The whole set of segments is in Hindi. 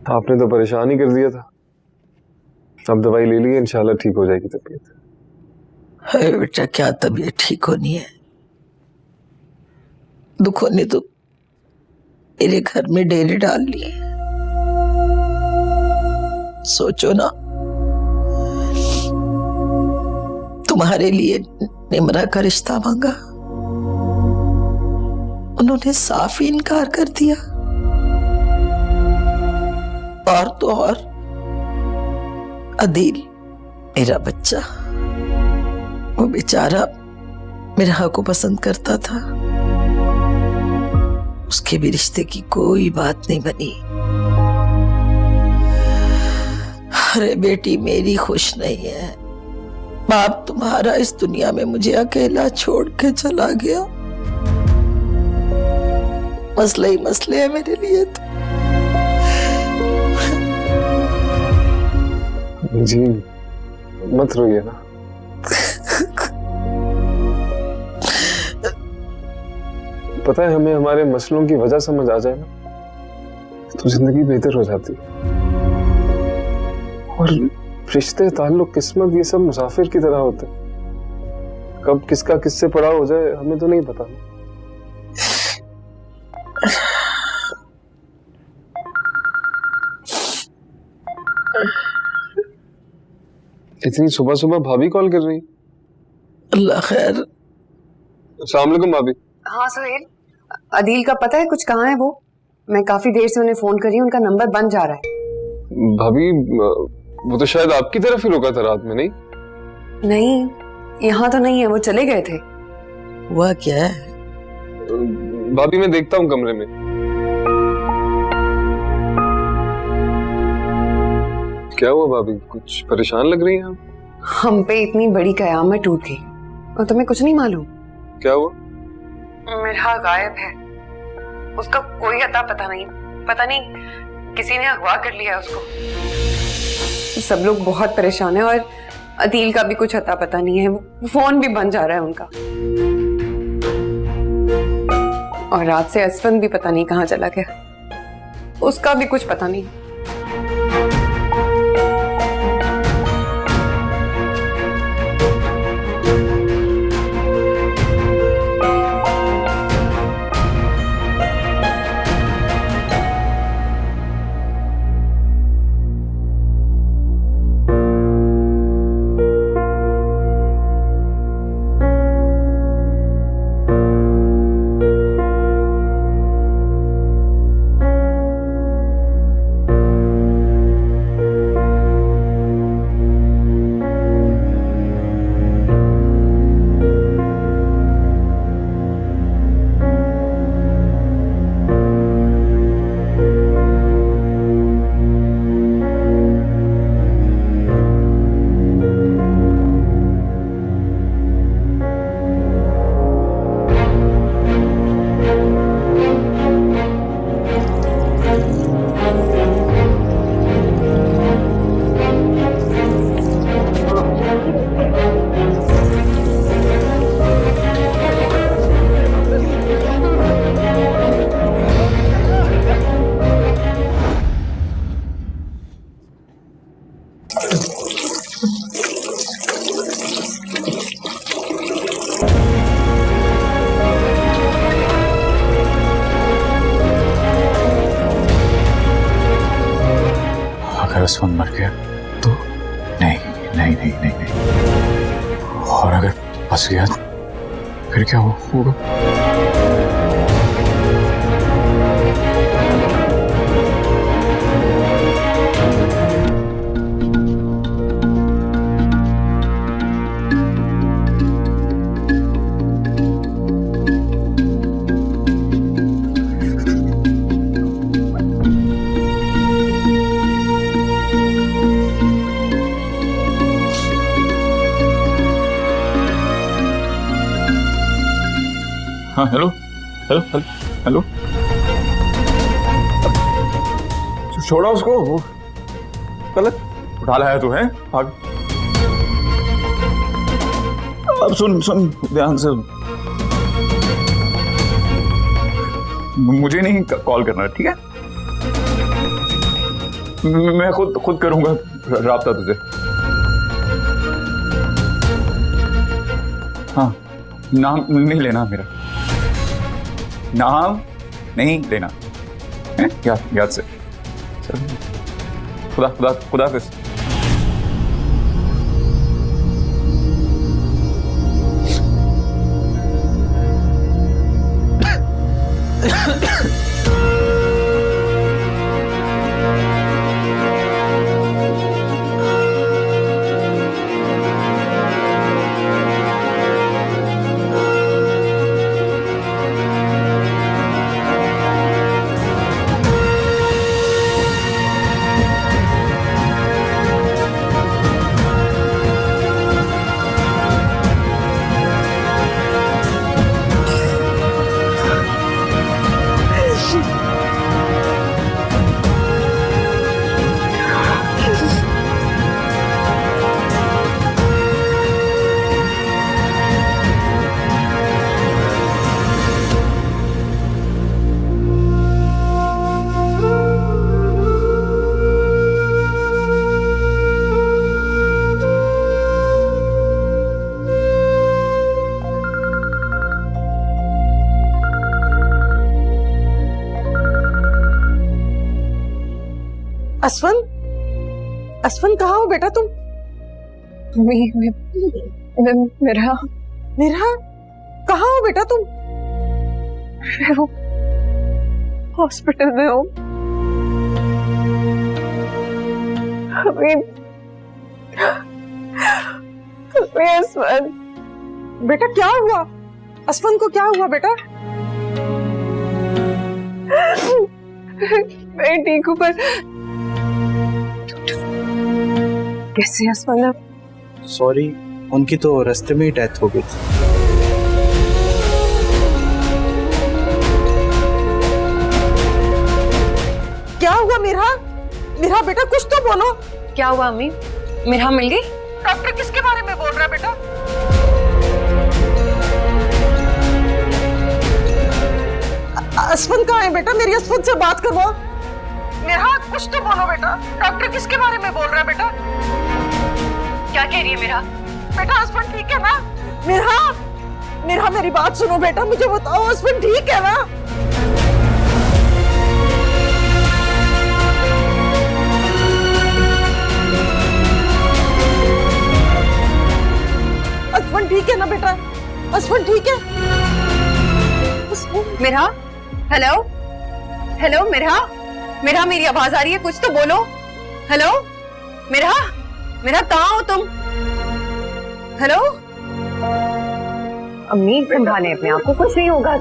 आपने तो परेशान ही कर दिया था। अब दवाई ले ली है, इंशाल्लाह ठीक हो जाएगी तबीयत। है बेटा, क्या तबीयत ठीक होनी है। दुखों ने तो मेरे घर में डेरे डाल लिए। सोचो ना, तुम्हारे लिए निमरा का रिश्ता मांगा, उन्होंने साफ ही इनकार कर दिया। और तो और अदील, मेरा बच्चा, वो बेचारा मेरा को पसंद करता था, उसके भी रिश्ते की कोई बात नहीं बनी। अरे बेटी मेरी खुश नहीं है, बाप तुम्हारा इस दुनिया में मुझे अकेला छोड़ के चला गया। मसले ही मसले है मेरे लिए तो। जी मत रोइए ना। पता है, हमें हमारे मसलों की वजह समझ आ जाए ना तो जिंदगी बेहतर हो जाती है। और रिश्ते, ताल्लुक, किस्मत, ये सब मुसाफिर की तरह होते हैं। कब किसका किससे पड़ाव हो जाए हमें तो नहीं पता। इतनी सुबह सुबह भाभी कॉल कर रही। अल्लाह खैर। अस्सलाम वालेकुम भाभी। हाँ सुहेल, अदील का पता है कुछ कहाँ है वो? मैं काफी देर से उन्हें फोन कर रही हूँ, उनका नंबर बंद जा रहा है। भाभी वो तो शायद आपकी तरफ ही रुका था रात में। नहीं नहीं, यहाँ तो नहीं है, वो चले गए थे। हुआ क्या है? भाभी मैं देखता हूँ कमरे में। क्या हुआ भाभी, कुछ परेशान लग रही हैं आप? हम पे इतनी बड़ी कयामत टूट गई और तुम्हें कुछ नहीं मालूम। क्या हुआ? मिरहा गायब है, उसका कोई अता पता नहीं, किसी ने अगवा कर लिया उसको। सब लोग बहुत परेशान हैं और अदील का भी कुछ अता पता नहीं है, वो फोन भी बंद जा रहा है उनका। और रात से असफन भी पता नहीं कहाँ चला गया, उसका भी कुछ पता नहीं। अगर असफन मर गया तो? नहीं नहीं नहीं नहीं नहीं। और अगर फंस गया फिर क्या होगा? हाँ हेलो हेलो हेलो हेलो। छोड़ा उसको, वो गलत उठा लाया तू है। भाग। अब सुन सुन ध्यान से, मुझे नहीं कॉल करना, ठीक है? मैं खुद करूंगा राब्ता तुझे। हाँ, नाम नहीं लेना मेरा, नाम नहीं लेना है? याद से। खुदा हाफिज। असफन कहाँ हो बेटा तुम? मेरा कहाँ हो बेटा तुम? मैं हॉस्पिटल में हूँ। असफन बेटा क्या हुआ? असफन को क्या हुआ बेटा? मैं ठीक हूँ पर कैसे असफन? सॉरी, उनकी तो रास्ते में ही डेथ हो गई थी। क्या हुआ मेरा बेटा, कुछ तो बोलो। क्या हुआ अम्मी? मेरा मिल गई? डॉक्टर किसके बारे में बोल रहा है बेटा? असफन कहाँ है बेटा? मेरी असफन से बात करवाओ। मेरा कुछ तो बोलो बेटा, डॉक्टर किसके बारे में बोल रहा है बेटा? क्या कह रही है मेरा? बेटा असफन ठीक है ना? मेरा मेरी बात सुनो बेटा, मुझे बताओ असफन ठीक है ना? असफन ठीक है ना बेटा? असफन ठीक है? मेरा हेलो हेलो मेरा मेरी आवाज आ रही है? कुछ तो बोलो। हेलो मेरा कहाँ हो तुम? हेलो अम्मी, संभालें अपने आप को, कुछ नहीं होगा।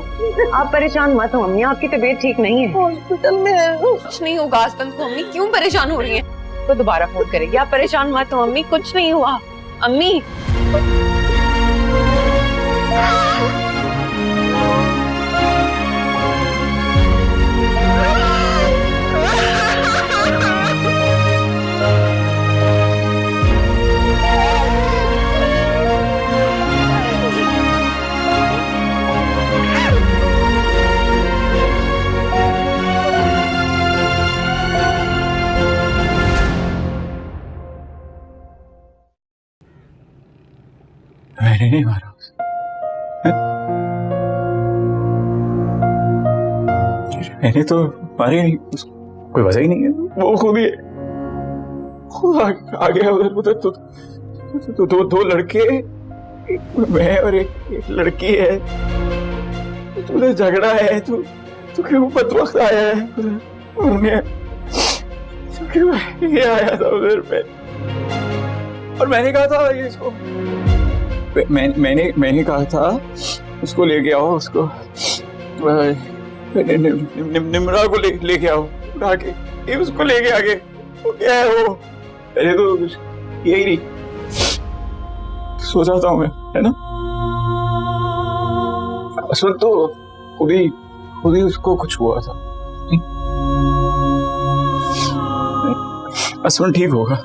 आप परेशान मत हो अम्मी, आपकी तबीयत ठीक नहीं है। हॉस्पिटल में कुछ नहीं होगा असफन को। अम्मी क्यों परेशान हो रही है? तो दोबारा फोन करेगी। आप परेशान मत हो अम्मी, कुछ नहीं हुआ अम्मी। मैंने नहीं मारा मैंने तो मारी नहीं, उसको कोई वजह ही नहीं है। वो खुद आ गया उधर तो दो लड़के, मैं और एक लड़की है। तुझे झगड़ा है, तू क्यों बदवक्त आया है उन्हें? तू क्यों ये आया था उधर पे? और मैंने कहा था ये इसको, मैंने कहा था उसको लेके आओ, उसको निम्रा को लेके आओ, उठा के ये उसको लेके आगे। वो क्या है वो? पहले तो कुछ यही नहीं सोचा था मैं, है ना? असल तो खुद ही उसको कुछ हुआ था। असवन ठीक होगा,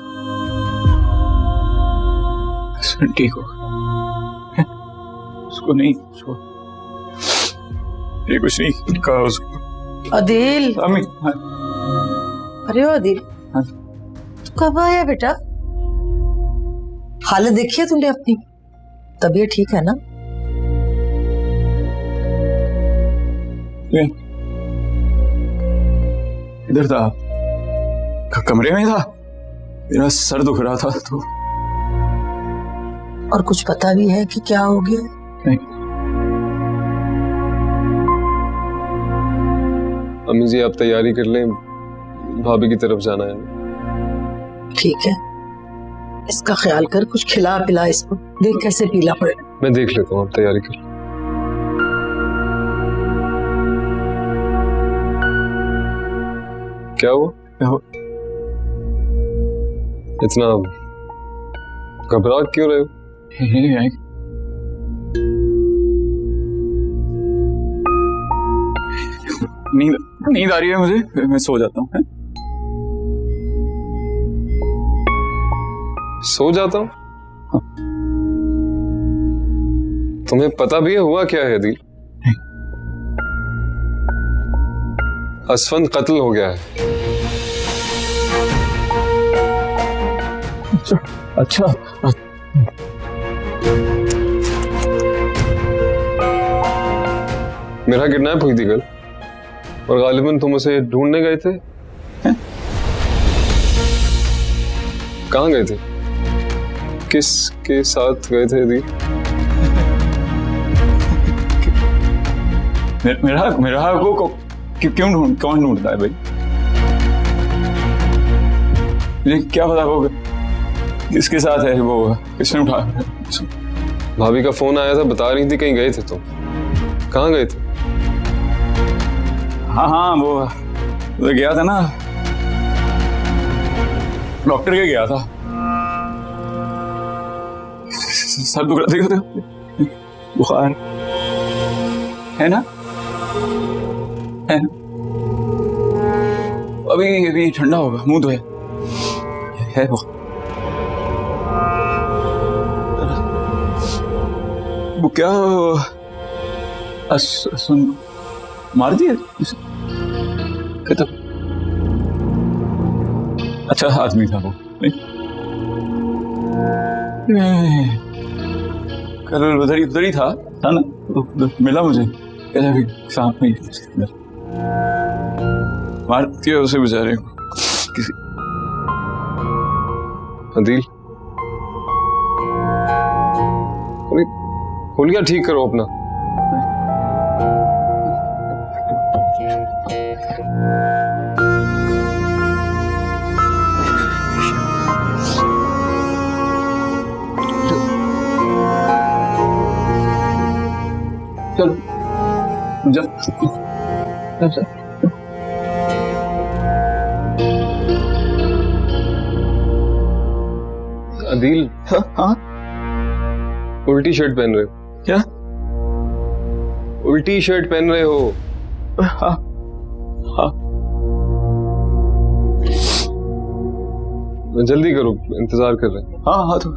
असवन ठीक होगा। उसको नहीं कुछ नहीं कहा उसको। अदिल, अम्मी। अरे ओ अदिल, हाँ। तू कब आया बेटा? हालत देखी है तुमने अपनी? तबीयत ठीक है ना? इधर था, कमरे में था, मेरा सर दुख रहा था तो। और कुछ पता भी है कि क्या हो गया? नहीं। अम्मी जी आप तैयारी कर लें, भाभी की तरफ जाना है। ठीक है, इसका ख्याल कर, कुछ खिला पिला इसको, देख कैसे पीला पड़े। मैं देख लेता हूँ, आप तैयारी कर। क्या हुआ? इतना घबरा क्यों रहे हो? नींद आ रही है मुझे, मैं सो जाता हूँ। सो जाता हूँ? हाँ। तुम्हें पता भी है हुआ क्या है दिल? असफंद कत्ल हो गया है। अच्छा। मेरा किडनैप हुई थी कल और गालिबन तुम उसे ढूंढने गए थे। कहाँ गए थे? किसके साथ गए थे दी? मेरा को क्यों कौन ढूंढता है भाई? मुझे क्या पता वो किसके साथ है, वो किसने उठाया? भाभी का फोन आया था, बता रही थी कहीं गए थे तुम। कहाँ गए थे? हाँ वो गया था ना, डॉक्टर के गया था। सर दुख रहा था, बुखार है ना? है ना? अभी ठंडा होगा, मुंह धोए है वो क्या सुन मार दिया अच्छा आदमी था वो। नहीं कल उधर ही था ना, मिला मुझे, साथ में मार दिया उसे बेचारे को किसी। अदील होलिया ठीक करो अपना। चलो अदील हाँ उल्टी शर्ट पहन रहे हो क्या? उल्टी शर्ट पहन रहे हो? हाँ हाँ जल्दी करो, इंतजार कर रहे हैं। हाँ हाँ तो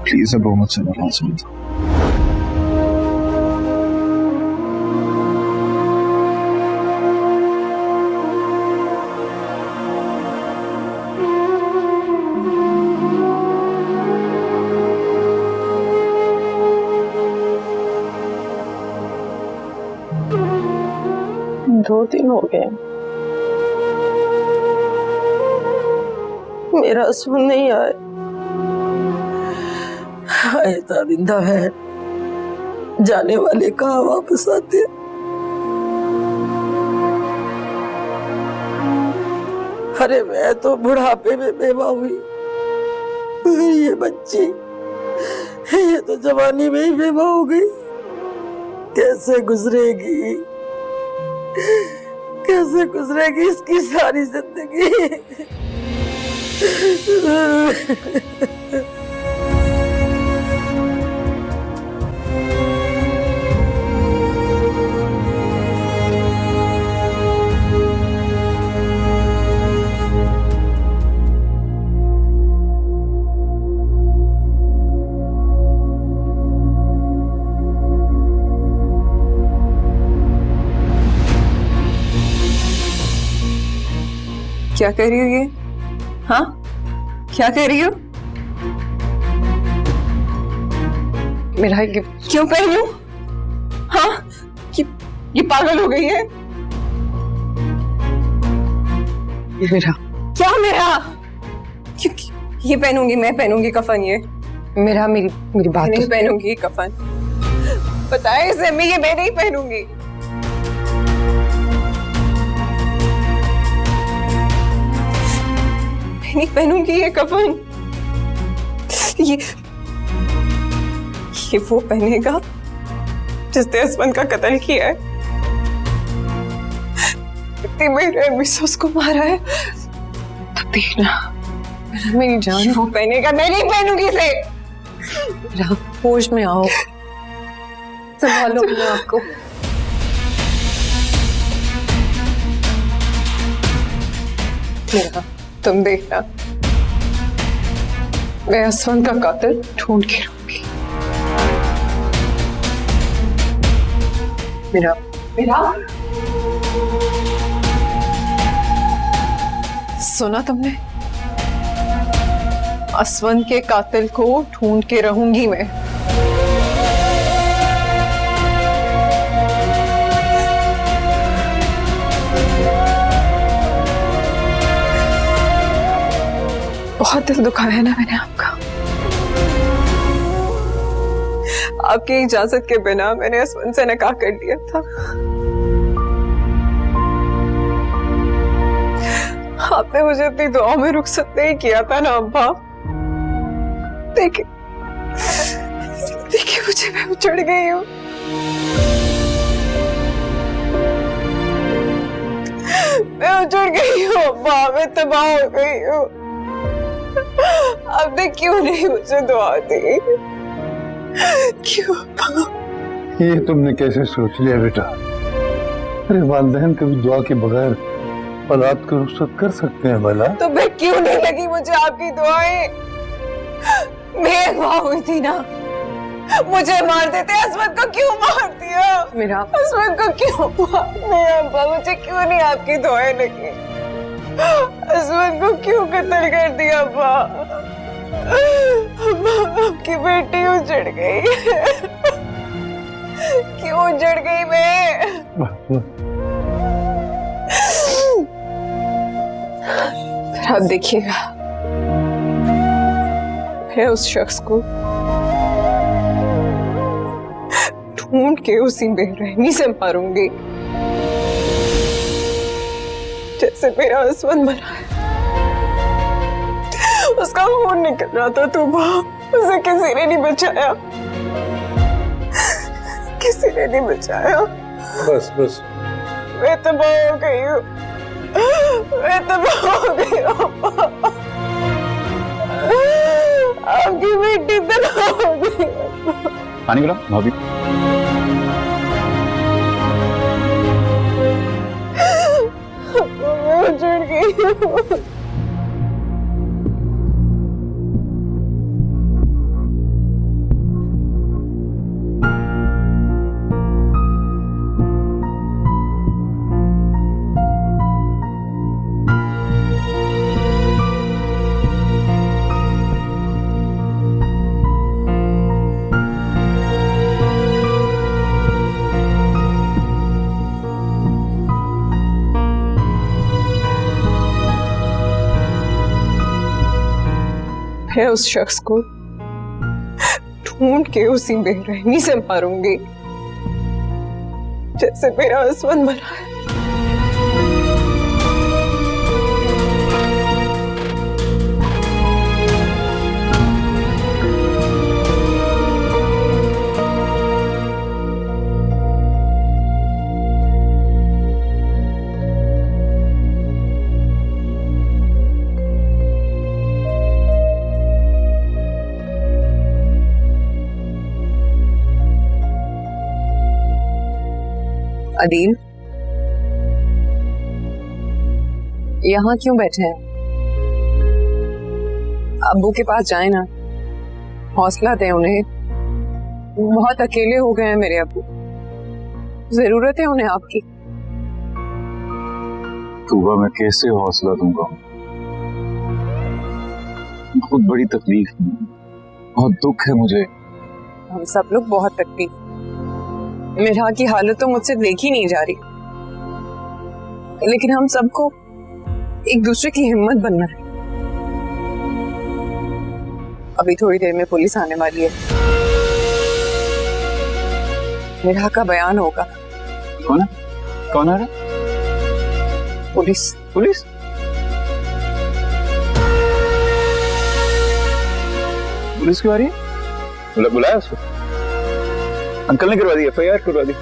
प्लीज अब वो मुझसे नाराज मत हो। 2 दिन हो गए मेरा सुन नहीं आए। आए ताबिंदा बहन, जाने वाले कहाँ वापस आते। अरे मैं तो बुढ़ापे में बेवा हुई, ये बच्ची ये तो जवानी में ही बेवा हो गई। कैसे गुजरेगी, कैसे गुजरेगी इसकी सारी जिंदगी। क्या कह रही हो ये? हाँ, क्या कह रही हो? मेरा ये क्यों पहनूं? हाँ, ये पागल हो गई है। मेरा क्या मेरा? क्यों ये पहनूंगी? मैं पहनूंगी कफन ये? मेरी बात नहीं पहनूंगी कफन। बताए इसे, मैं नहीं पहनूंगी। नहीं पहनूंगी ये कफन। ये वो पहनेगा जिसने असमन का कत्ल किया है, इतनी बेरहमी से उसको मारा है। तब देखना मेरी जान वो पहनेगा, मैं नहीं पहनूंगी इसे। होश में आओ, संभालो अपने आप को। मेरा तुम देखना, मैं असमन का कातिल ढूंढ के रहूंगी। मेरा सुना तुमने? असमन के कातिल को ढूंढ के रहूंगी मैं। बहुत दिल दुखाया है ना मैंने आपका। आपकी इजाजत के बिना मैंने असमन से निकाह कर दिया था। आपने मुझे अपनी दुआ में रुखसत नहीं किया था ना अब्बा। देखिए मुझे, मैं उजड़ गई हूँ। मैं उजड़ गई हूँ अब्बा, मैं तबाह हो गई हूँ। आपने क्यों नहीं मुझे दुआ दी? क्यों? ये तुमने कैसे सोच लिया बेटा? अरे वालिदैन कभी दुआ के बगैर औलाद को रुखसत कर सकते हैं भला? तो मैं क्यों नहीं लगी मुझे आपकी दुआएं? मैं अगवा हुई थी ना, मुझे मार देते। असमत को क्यों मार दिया? मेरा असमत को क्यों मार दिया अब्बा? मुझे क्यों नहीं आपकी दुआएं लगी? असमत को क्यों कत्ल कर दिया अब्बा? आपकी बेटी उजड़ गई। क्यों उजड़ गई मैं? आप देखिएगा, मैं उस शख्स को ढूंढ के उसी बेरहमी से मारूंगी जैसे मेरा असमन मरा है। उसका खून निकल रहा था तो उसे किसी ने नहीं बचाया, किसी ने नहीं बचाया। बस मैं तबाह हो गई हूँ, मैं तबाह हो गई हूँ। आपकी बेटी तबाह हो गई। पानी पिला भाभी। मैं उजड़ गई हूँ। मैं उस शख्स को ढूंढ के उसी बेरहमी से मारूंगी जैसे मेरा हस्बैंड मरा है। अदील, यहाँ क्यों बैठे हैं? अब्बू के पास जाए ना, हौसला दें उन्हें। बहुत अकेले हो गए हैं मेरे अब्बू, जरूरत है उन्हें आपकी। तूबा, मैं कैसे हौसला दूंगा? बहुत बड़ी तकलीफ है, बहुत दुख है मुझे। हम सब लोग बहुत तकलीफ। मेरा की हालत तो मुझसे देखी नहीं जा रही, लेकिन हम सबको एक दूसरे की हिम्मत बनना है। अभी थोड़ी देर में पुलिस आने वाली है, मेरा का बयान होगा। कौन है? कौन आ रहा है? पुलिस। पुलिस? पुलिस क्यों आ रही है? बुलाया उसको? अंकल ने करवा दी, एफआईआर करवा दी।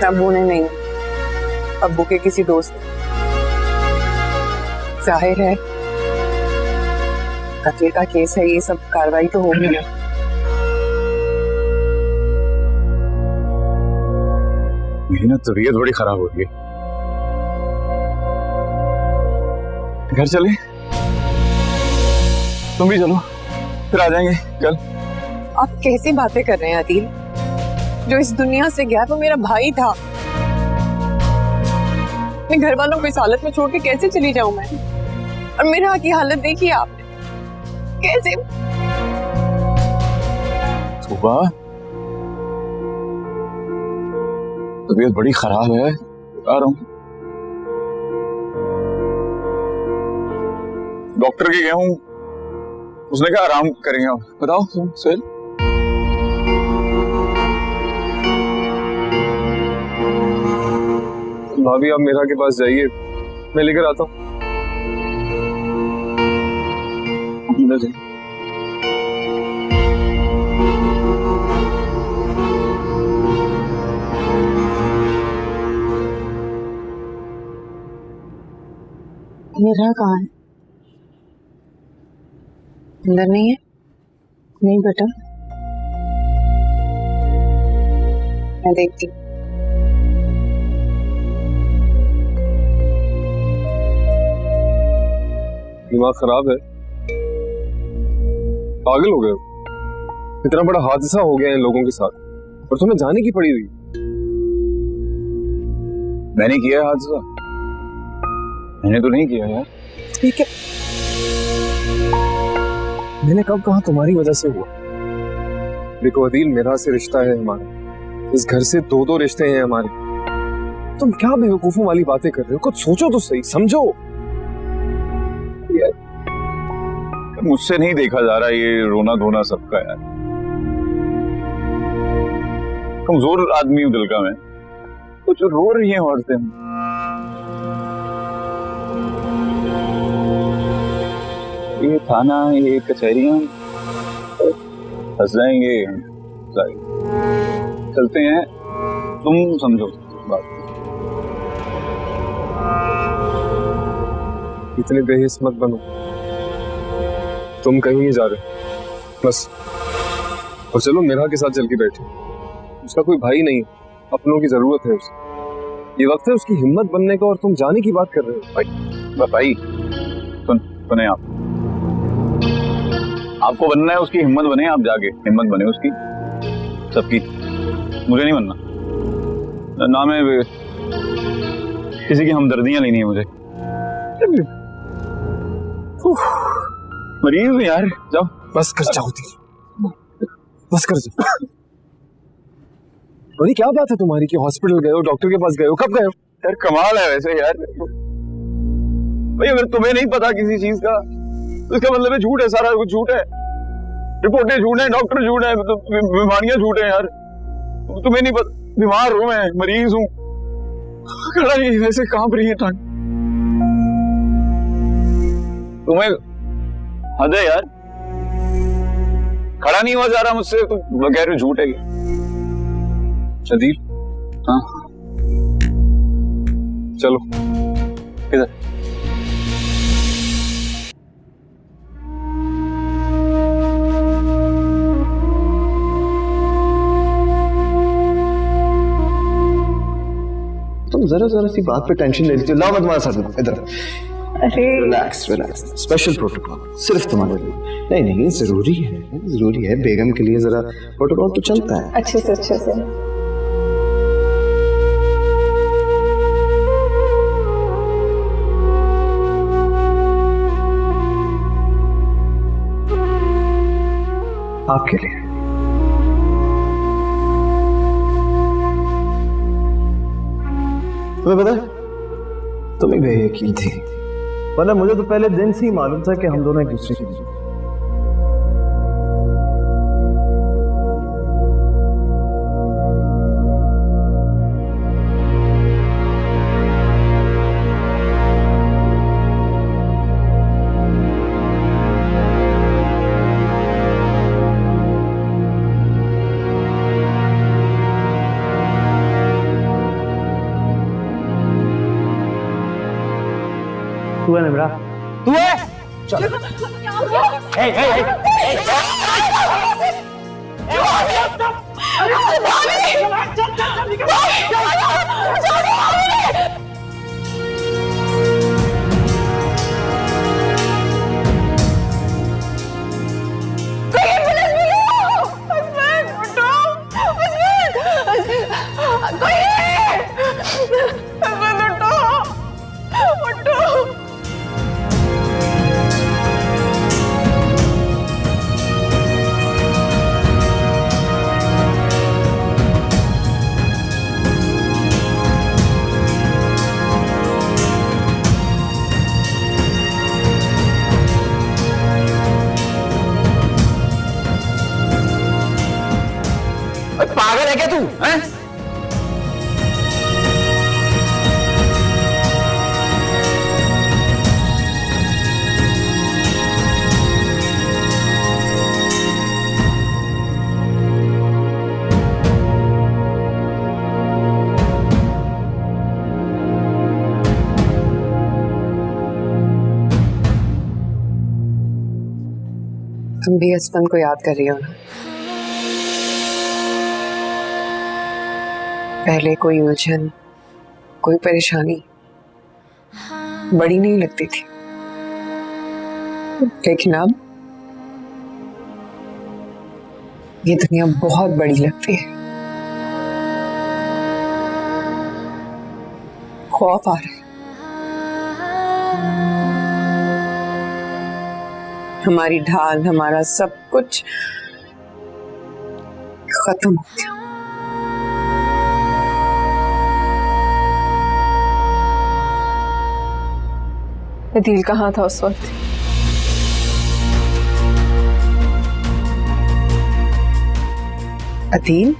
अब्बू ने नहीं, अब्बू के किसी दोस्त। जाहिर है कत्ल का केस है, ये सब कार्रवाई तो होगी। मेरी ना तबीयत बड़ी खराब हो गई, घर चले? तुम भी चलो, फिर आ जाएंगे कल। आप कैसी बातें कर रहे हैं अदील? जो इस दुनिया से गया वो मेरा भाई था। मैं घर वालों को इस हालत में छोड़ के कैसे चली जाऊं मैं? और मेरा की हालत देखिए आपने, कैसे। सुबह तबीयत बड़ी खराब है, आ रहा हूं। डॉक्टर के गया हूं, उसने कहा आराम करेंगे। बताओ सुहेल। भाभी आप मेरा के पास जाइए, मैं लेकर आता हूँ। मेरा कहाँ है? अंदर नहीं है? नहीं बेटा, मैं देखती हूँ। दिमाग खराब है, पागल हो गए हो। इतना बड़ा हादसा हो गया इन लोगों के साथ और तुम्हें जाने की पड़ी हुई। मैंने किया है हादसा? मैंने तो नहीं किया यार। ठीक है, मैंने कब कहा तुम्हारी वजह से हुआ? देखो अदील, मेरा से रिश्ता है हमारा, इस घर से दो दो रिश्ते हैं हमारे। तुम क्या बेवकूफों वाली बातें कर रहे हो? कुछ सोचो तो सही, समझो। मुझसे नहीं देखा जा रहा ये रोना धोना सबका यार। कमजोर आदमी हूं दिल का मैं, कुछ रो रही हैं औरतें। ये थाना, ये कचहरियां, फंस जाएंगे। चलते हैं, तुम समझो बात। इतने बेहिस मत बनो, तुम कहीं नहीं जा रहे बस। और चलो मेरा के साथ चल के बैठे, उसका कोई भाई नहीं है, अपनों की जरूरत है उसे। ये वक्त है उसकी हिम्मत बनने का और तुम जाने की बात कर रहे हो। भाई सुने आप, आपको बनना है उसकी हिम्मत बने, आप जाके हिम्मत बने उसकी सबकी। मुझे नहीं बनना ना, मैं किसी की हमदर्दियां लेनी है मुझे। मरीज हूं यार, जाओ बस कर जाओ, बस कर जाओ। बड़ी क्या बात है तुम्हारी कि हॉस्पिटल गए हो, डॉक्टर के पास गए हो? कब गए हो? यार कमाल है वैसे यार, भाई अगर तुम्हें नहीं पता किसी चीज का तो इसका मतलब है झूठ है, सारा कुछ झूठ है, रिपोर्टें झूठ है, डॉक्टर झूठ है, तो बीमारियां झूठ है यार। तुम्हें नहीं पता, बीमार हूं मैं, मरीज हूं, खड़ा नहीं वैसे कांप रही है टांग। तुम्हें हद है यार, खड़ा नहीं हुआ जा रहा मुझसे, तो कह रहे हो झूठ है। अदील, हाँ चलो। किधर? तुम जरा जरा सी बात पे टेंशन ले लेती हो। लाओ मैं तुम्हारे साथ हूं, इधर। अरे रिलैक्स रिलैक्स, स्पेशल प्रोटोकॉल सिर्फ तुम्हारे लिए। नहीं नहीं, जरूरी है, बेगम के लिए जरा प्रोटोकॉल तो चलता है। अच्छे से आपके लिए तुम्हें पता है, तुम्हें बेयकीन थी, वरना मुझे तो पहले दिन से ही मालूम था कि हम दोनों एक दूसरे के लिए। तू है निमरा, तू है। चल पागल है क्या तू? हैं? तुम भी हस्बैंड को याद कर रही हो ना? पहले कोई उलझन, कोई परेशानी बड़ी नहीं लगती थी, लेकिन अब ये दुनिया बहुत बड़ी लगती है। खौफ आ रहा है, हमारी ढाल, हमारा सब कुछ खत्म हो गया। अदील कहाँ था उस वक्त? अदील?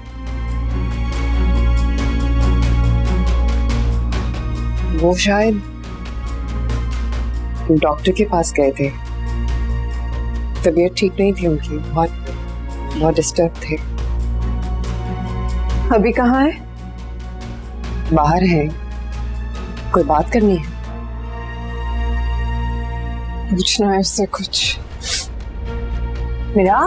वो शायद डॉक्टर के पास गए थे, तबीयत ठीक नहीं थी उनकी, बहुत डिस्टर्ब थे। अभी कहाँ है? बाहर है, कोई बात करनी है? पूछना है उससे कुछ। मेरा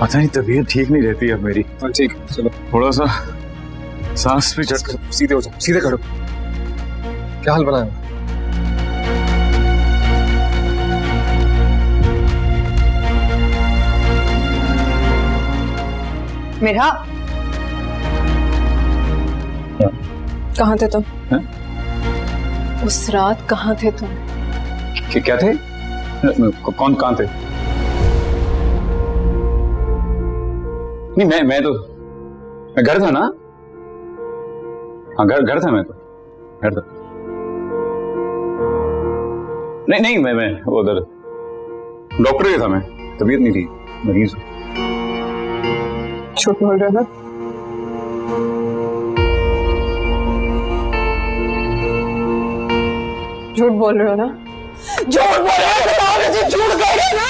पता नहीं, तबीयत ठीक नहीं रहती अब मेरी। हाँ ठीक, चलो थोड़ा सा सांस भी चढ़। सीधे हो जाओ, सीधे खड़ो। क्या हाल बनाया? मेरा कहाँ थे तुम? उस रात कहाँ थे तुम? क्या थे? कौन कहाँ थे? नहीं, मैं घर था ना। हाँ, घर था, मैं तो घर था। नहीं नहीं, मैं वो उधर डॉक्टर ही था, मैं तबीयत नहीं थी, मरीज हूँ। झूठ बोल रहे हो ना? झूठ बोल रहे हो ना? झूठ बोल रहे हो, बताओ मुझे, झूठ कह रहे हो ना?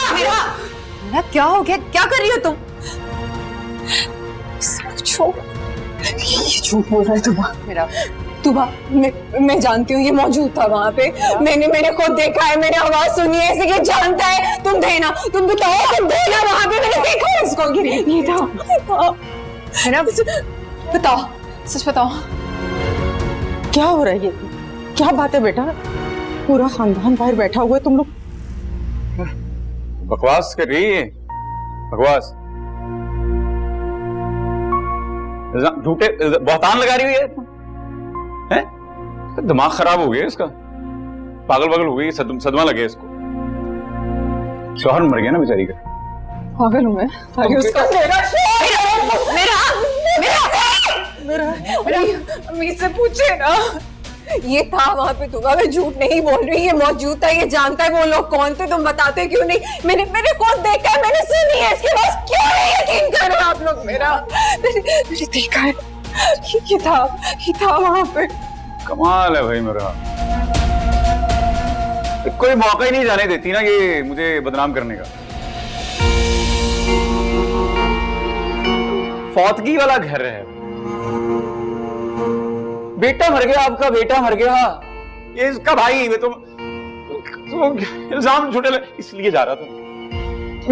मेरा क्या हो गया? क्या कर रही हो तुम? छोड़, ये झूठ बोल रहा है तुबा। मेरा तुबा, मैं जानती हूँ ये मौजूद था वहाँ पे। मैंने खुद देखा है, मैंने आवाज सुनी है, ऐसे ये जानता है। तुम थे ना, तुम बताओ, तुम थे ना वहाँ पे? मैंने देखा है इसको। ये था। मेरा बताओ, सच बताओ, क्या हो रहा है ये? क्या बात है बेटा? पूरा खानदान बाहर बैठा हुआ है, तुम लोग बकवास कर रही है, बकवास, झूठे बहतान लगा रही है, हैं? दिमाग खराब हो गया इसका, पागल हो गई, सदमा लगे इसको। शौहर मर गया ना बेचारी का। पागल हूँ मैं? अरे उसका मेरा अम्मी से पूछे ना। ये था वहाँ पे तुबा, मैं झूठ नहीं बोल रही, ये मौजूद था, ये जानता है वो लोग कौन थे। तुम बताते क्यों नहीं? मैंने खुद देखा है, मैंने सुनी है, इसके बाद क्यों नहीं यकीन कर रहे आप लोग मेरा? मैंने देखा है, ये था वहाँ पे। कमाल है भाई मेरा, कोई मौका ही नहीं जाने देती ना ये मुझे बदनाम करने का। फौतगी वाला घर है, बेटा मर गया, आपका बेटा मर गया, ये इसका भाई, तो इल्जाम झूठे इसलिए जा रहा था,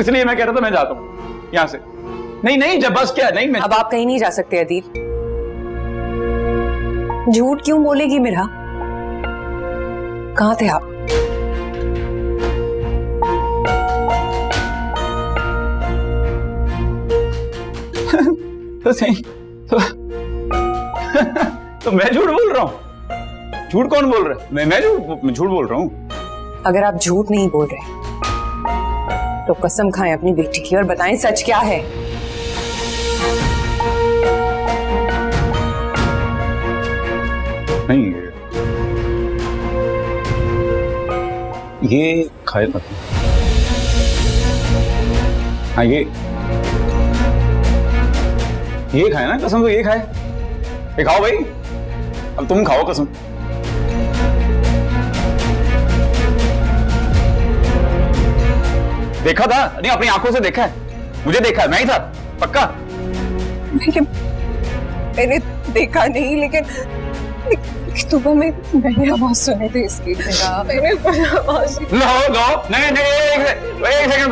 इसलिए मैं कह रहा था मैं जाता हूं यहां से। नहीं जब बस क्या नहीं, मैं अब आप कहीं नहीं जा सकते अदील। झूठ क्यों बोलेगी मेरा? कहाँ थे आप? तो सही तो मैं झूठ बोल रहा हूँ? झूठ कौन बोल रहा है? मैं झूठ बोल रहा हूँ? अगर आप झूठ नहीं बोल रहे तो कसम खाएं अपनी बेटी की और बताएं सच क्या है। नहीं, ये खाए था। हाँ ये खाए ना कसम, तो ये खाए, ये खाओ भाई, अब तुम खाओ कसम। देखा था? नहीं, अपनी आंखों से देखा है, मुझे देखा है, मैं ही था पक्का। मैंने देखा नहीं, लेकिन सुबह मैंने आवाज सुनी थी इसकी। मैंने आवाज नहीं एक सेकंड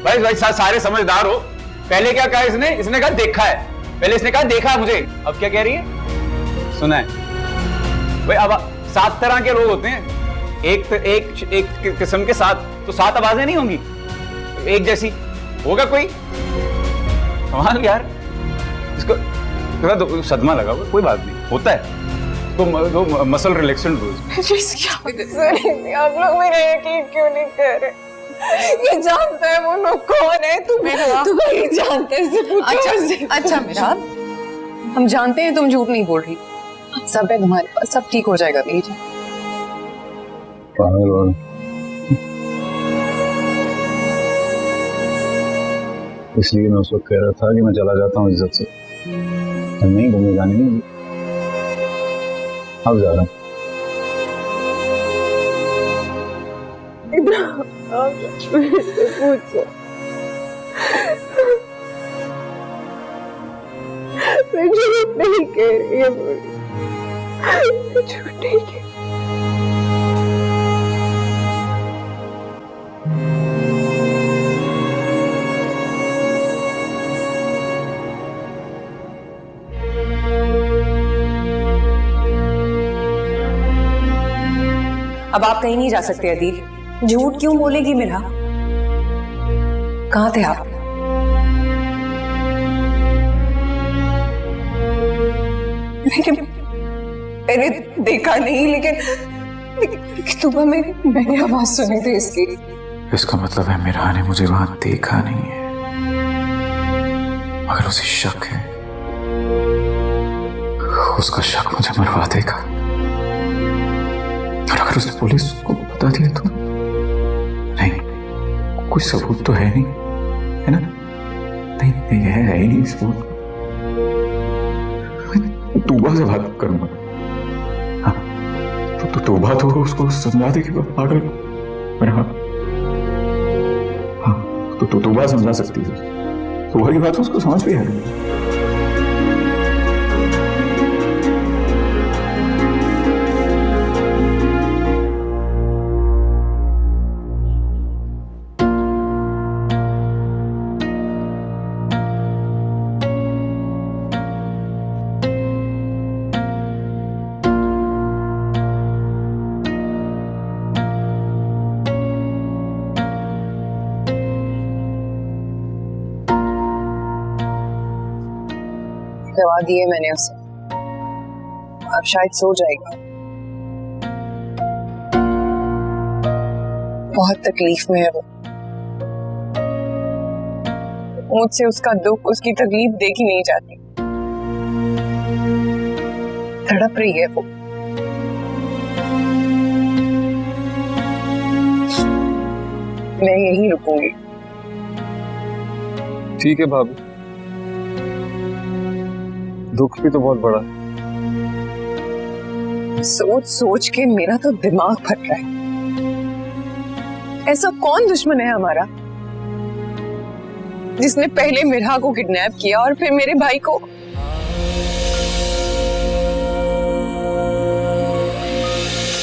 भाई सारे समझदार हो। पहले क्या कहा इसने कहा देखा है, पहले इसने कहा देखा है मुझे, अब क्या कह रही है? सुना है भाई। अब 7 तरह के लोग होते हैं, एक किस्म के 7, तो 7 आवाजें नहीं होंगी एक जैसी, होगा कोई? कमाल यार, इसको तो सदमा लगा, कोई बात नहीं, होता है तो मसल रिलैक्सेंट डोज। आप लोग मेरा यकीन क्यों नहीं कर रहे? ये जानता है वो लोग कौन है, तुम ये जानते हैं। अच्छा मेरा, हम जानते हैं तुम झूठ नहीं बोल रही, सब है तुम्हारे पास, सब ठीक हो जाएगा मेरी जान। इसलिए मैं उस वक्त कह रहा था कि मैं चला जाता हूँ इज्जत से, नहीं घूमने जाने नहीं, अब जा रहा हूँ। पूछो, मैं झूठ नहीं कह रही है, झूठ नहीं कह। अब आप कहीं नहीं जा सकते अदील। झूठ क्यों बोलेगी मेरा? कहाँ थे आप? मैंने देखा नहीं, लेकिन सुबह मैंने आवाज सुनी थी इसकी। इसका मतलब है मिराह ने मुझे वहां देखा नहीं है। अगर उसे शक है, उसका शक मुझे मरवा देगा, और अगर उसने पुलिस को बता दिया तो कोई सबूत तो है नहीं, है ना? नहीं नहीं है ही नहीं सबूत। तूबा से बात करूंगा। हाँ तो तूबा तो उसको समझा दे कि वो पागल मेरा। हाँ तो तूबा समझा सकती है, तूबा की बात उसको समझ भी है। दवा दी है मैंने उसे, अब शायद सो जाएगा। बहुत तकलीफ में है वो, मुझसे उसका दुख, उसकी तकलीफ देखी नहीं जाती, तड़प रही है वो। मैं यहीं रुकूंगी। ठीक है भाभी, दुख भी तो बहुत बड़ा है। सोच सोच के मेरा तो दिमाग फट रहा है। ऐसा कौन दुश्मन है हमारा जिसने पहले मिरहा को किडनैप किया और फिर मेरे भाई को?